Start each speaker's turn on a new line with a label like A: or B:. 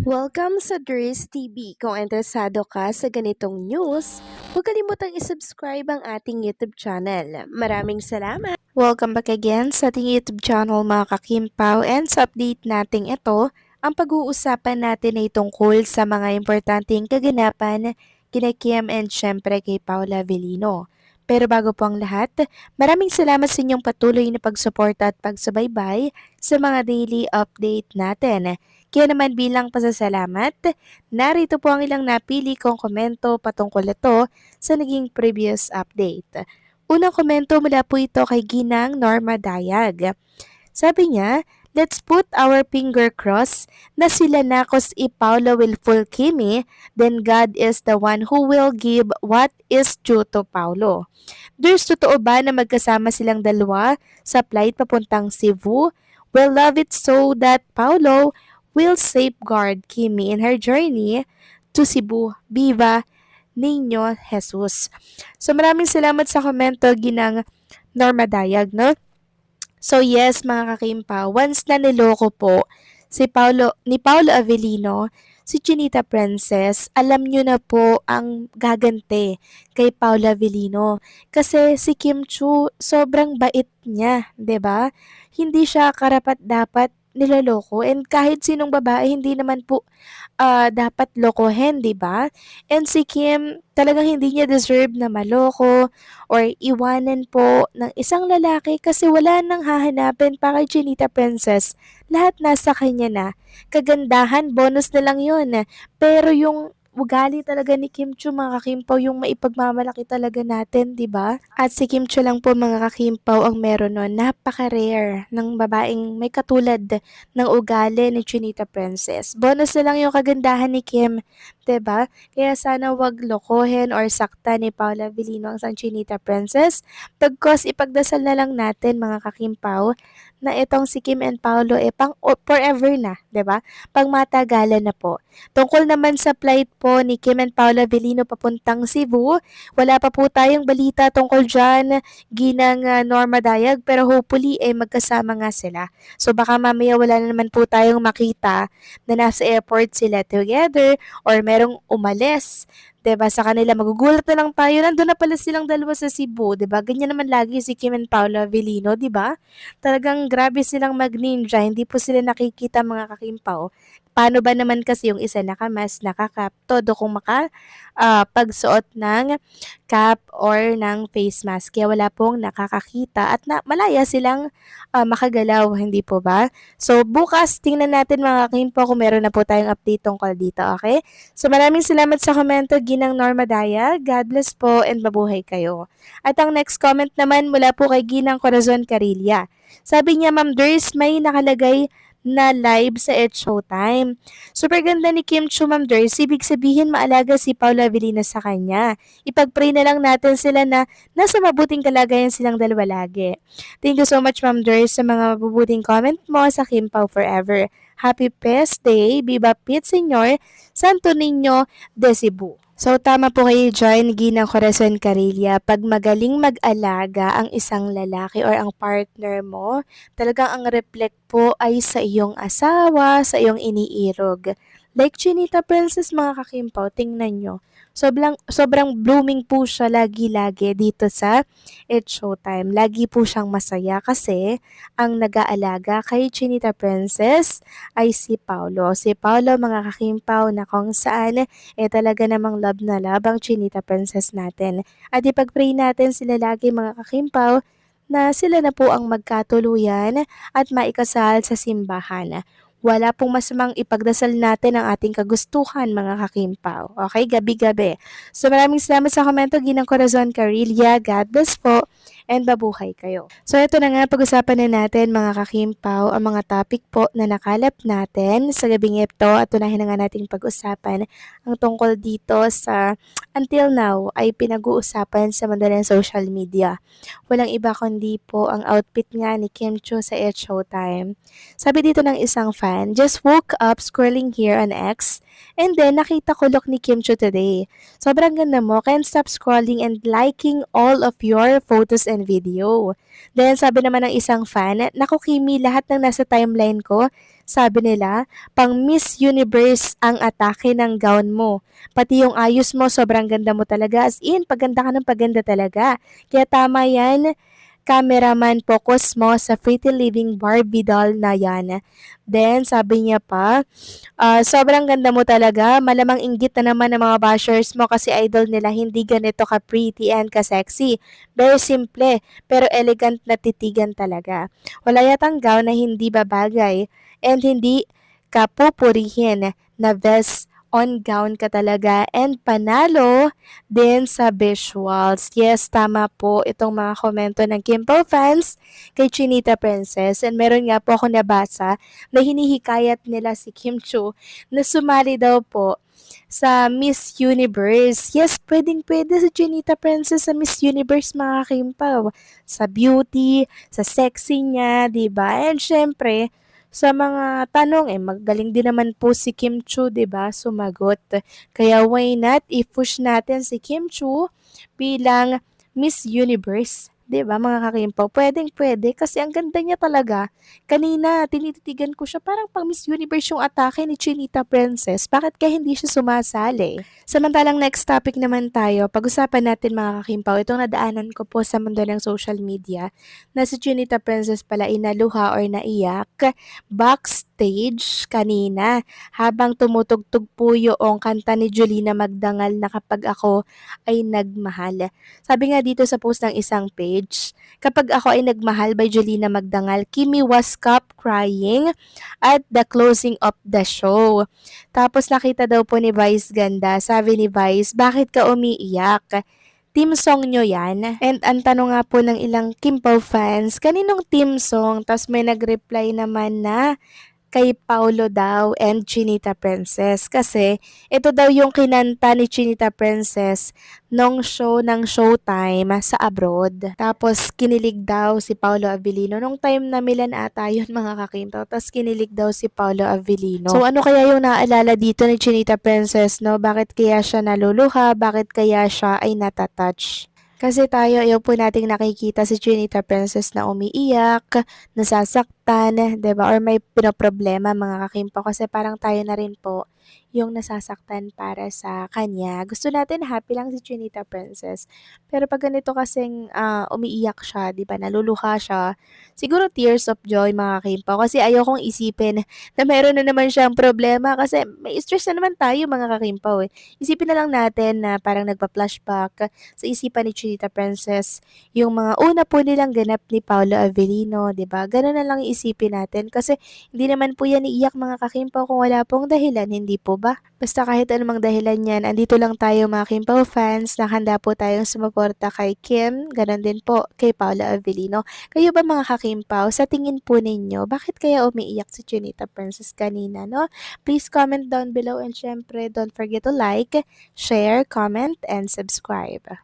A: Welcome sa Dries TV. Kung interesado ka sa ganitong news, huwag kalimutang isubscribe ang ating YouTube channel. Maraming salamat! Welcome back again sa ating YouTube channel mga kakimpaw, and sa update nating ito, ang pag-uusapan natin ay tungkol sa mga importanteng kaganapan kina Kim and syempre kay Paula Avellino. Pero bago po ang lahat, maraming salamat sa inyong patuloy na pagsuporta at pagsubaybay sa mga daily update natin. Kaya naman bilang pasasalamat, narito po ang ilang napili kong komento patungkol ito sa naging previous update. Unang komento mula po ito kay Ginang Norma Dayag. Sabi niya, let's put our finger cross na sila Nakos y Paolo will fool Kimi, then God is the one who will give what is due to Paolo. There's totoo ba na magkasama silang dalawa sa flight papuntang Cebu? We'll love it so that Paolo will safeguard Kimi in her journey to Cebu. Viva Niño Jesus. So maraming salamat sa komento ginang Norma Dayag, no? So yes, mga kakimpa, once na niloko po ni Paolo Avellino, si Chinita Princess, alam nyo na po ang gagante kay Paolo Avellino. Kasi si Kim Chu, sobrang bait niya, 'di ba? Hindi siya karapat-dapat niloloko, and kahit sinong babae hindi naman po dapat lokohin, 'di ba? And si Kim, talagang hindi niya deserve na maloko or iwanan po ng isang lalaki kasi wala nang hahanapin pa kay Chinita Princess. Lahat nasa kanya na. Kagandahan, bonus na lang 'yun. Pero yung ugali talaga ni Kim Chu, mga kakimpaw, yung maipagmamalaki talaga natin, 'di ba? At si Kim Chu lang po, mga kakimpaw, ang meron nun. Napaka-rare ng babaeng may katulad ng ugali ni Chinita Princess. Bonus na lang yung kagandahan ni Kim, 'di ba? Kaya sana wag lokohin or sakta ni Paula Avellino ang sang Chinita Princess. Pagkos ipagdasal na lang natin, mga kakimpaw, na itong si Kim and Paolo forever na, 'di ba? Pangmatagalan na po. Tungkol naman sa flight po ni Kim and Paula Avellino papuntang Cebu, wala pa po tayong balita tungkol dyan, ginang Norma Dayag, pero hopefully magkasama nga sila. So baka mamaya wala na naman po tayong makita na nasa airport sila together or merong umalis. 'Di ba, sa kanila magugulat na lang tayo, nandun na pala silang dalawa sa Cebu, 'di ba? Ganyan naman lagi si Kim and Paolo Avellino, 'di ba? Talagang grabe silang mag-ninja, hindi po sila nakikita, mga kakimpaw. Paano ba naman kasi yung isa naka-mask, naka-cap, todo kung pagsuot ng cap or ng face mask. Kaya wala pong nakakakita at malaya silang makagalaw, hindi po ba? So bukas tingnan natin, mga kakimpaw, kung meron na po tayong update tungkol dito, okay? So maraming salamat sa komento, Ginang Norma Daya. God bless po and mabuhay kayo. At ang next comment naman mula po kay Ginang Corazon Carilla. Sabi niya, Ma'am Ders, may nakalagay na live sa It's Showtime. Super ganda ni Kim Chu, Ma'am Ders. Ibig sabihin maalaga si Paula Avellino sa kanya. Ipag-pray na lang natin sila na nasa mabuting kalagayan silang dalawa lagi. Thank you so much, Ma'am Ders, sa mga mabubuting comment mo sa Kim Pao Forever. Happy Pest Day, Viva Pete Senyor, Santo Niño de Cebu. So tama po kayo dyan, Ginang Corazon Carilla. Pag magaling mag-alaga ang isang lalaki or ang partner mo, talagang ang reflect po ay sa iyong asawa, sa iyong iniirog. Like Chinita Princess, mga kakimpaw, tingnan nyo. Sobrang blooming po siya lagi-lagi dito sa It's Showtime. Lagi po siyang masaya kasi ang nag-aalaga kay Chinita Princess ay si Paolo. Si Paolo, mga kakimpaw, na kung saan talaga namang love na love ang Chinita Princess natin. At ipag-pray natin sila lagi, mga kakimpaw, na sila na po ang magkatuluyan at maikasal sa simbahan. Wala pong masamang ipagdasal natin ang ating kagustuhan, mga kakimpaw. Okay, gabi-gabi. So maraming salamat sa komento, Ginang Corazon Carilla. God bless po and babuhay kayo. So ito na nga, pag-usapan na natin, mga kakimpaw, ang mga topic po na nakalap natin sa gabing ito, at tunahin na nga nating pag-usapan ang tungkol dito sa until now ay pinag-uusapan sa mundo ng social media. Walang iba kundi po ang outfit nga ni Kim Chu sa It's Showtime. Sabi dito ng isang fan, just woke up scrolling here on X and then nakita ko look ni Kim Chu today. Sobrang ganda mo, can't stop scrolling and liking all of your photos and video. Then sabi naman ng isang fan, naku Kimi, lahat ng nasa timeline ko, Sabi nila, pang Miss Universe ang atake ng gown mo. Pati yung ayos mo, sobrang ganda mo talaga. As in, paganda ka ng paganda talaga. Kaya tama yan, cameraman, focus mo sa Pretty Living Barbie doll na yan. Then, sabi niya pa, sobrang ganda mo talaga. Malamang inggit na naman ng mga bashers mo kasi idol nila hindi ganito ka-pretty and ka-sexy. Very simple, pero elegant na titigan talaga. Wala yatang gown na hindi babagay and hindi ka pupurihin na vest on gown ka talaga and panalo din sa visuals. Yes, tama po itong mga komento ng Kimpo fans kay Chinita Princess and meron nga po ako nabasa na hinihikayat nila si Kim Chu na sumali daw po sa Miss Universe. Yes, pwedeng-pwede si Chinita Princess sa Miss Universe mga Kimpaw. Sa beauty, sa sexy niya, 'di ba? And syempre, sa mga tanong magaling din naman po si Kim Chu, 'di ba? Sumagot. Kaya why not i-push natin si Kim Chu bilang Miss Universe? 'Di ba mga kakimpaw? Pwedeng-pwede kasi ang ganda niya talaga. Kanina, tinititigan ko siya parang pang Miss Universe yung atake ni Chinita Princess. Bakit kaya hindi siya sumasali? Samantalang next topic naman tayo, pag-usapan natin mga kakimpaw, itong nadaanan ko po sa mundo ng social media na si Chinita Princess pala inaluha or naiyak backstage kanina habang tumutugtog po yung kanta ni Jolina Magdangal na Kapag Ako Ay Nagmahal. Sabi nga dito sa post ng isang page, Kapag Ako Ay Nagmahal by Jolina Magdangal, Kimi was kept crying at the closing of the show. Tapos nakita daw po ni Vice ganda, sabi ni Vice, bakit ka umiiyak? Team song nyo yan? And ang tanong nga po ng ilang Kimpo fans, kaninong team song? Tapos may nag-reply naman na kay Paulo daw and Chinita Princess. Kasi ito daw yung kinanta ni Chinita Princess nung show ng Showtime sa abroad. Tapos kinilig daw si Paulo Avellino. Nung time na Milan ata yun mga kakinto. Tapos kinilig daw si Paulo Avellino. So ano kaya yung naalala dito ni Chinita Princess, no? Bakit kaya siya naluluha? Bakit kaya siya ay natatouch? Kasi tayo, ayaw po nating nakikita si Chinita Princess na umiiyak, nasasaktan, 'di ba? Or may pinoproblema mga kakimpo kasi parang tayo na rin po yung nasasaktan para sa kanya. Gusto natin happy lang si Chinita Princess. Pero pag ganito kasing umiiyak siya, 'di ba? Naluluha siya. Siguro tears of joy mga kakimpo kasi ayokong isipin na meron na naman siyang problema kasi may stress na naman tayo mga kakimpo eh. Isipin na lang natin na parang nagpa-flashback sa isipan ni Chinita Princess yung mga una po nilang ganap ni Paolo Avellino, 'di ba? Gano'n na lang iisipin natin kasi hindi naman po yan iiyak mga kakimpaw kung wala pong dahilan, hindi po ba? Basta kahit anumang dahilan yan, andito lang tayo mga Kimpaw fans, nakahanda po tayong sumuporta kay Kim, gano'n din po kay Paolo Avellino. Kayo ba mga kakimpaw, sa tingin po ninyo, bakit kaya umiiyak si Chinita Princess kanina, no? Please comment down below and syempre don't forget to like, share, comment, and subscribe.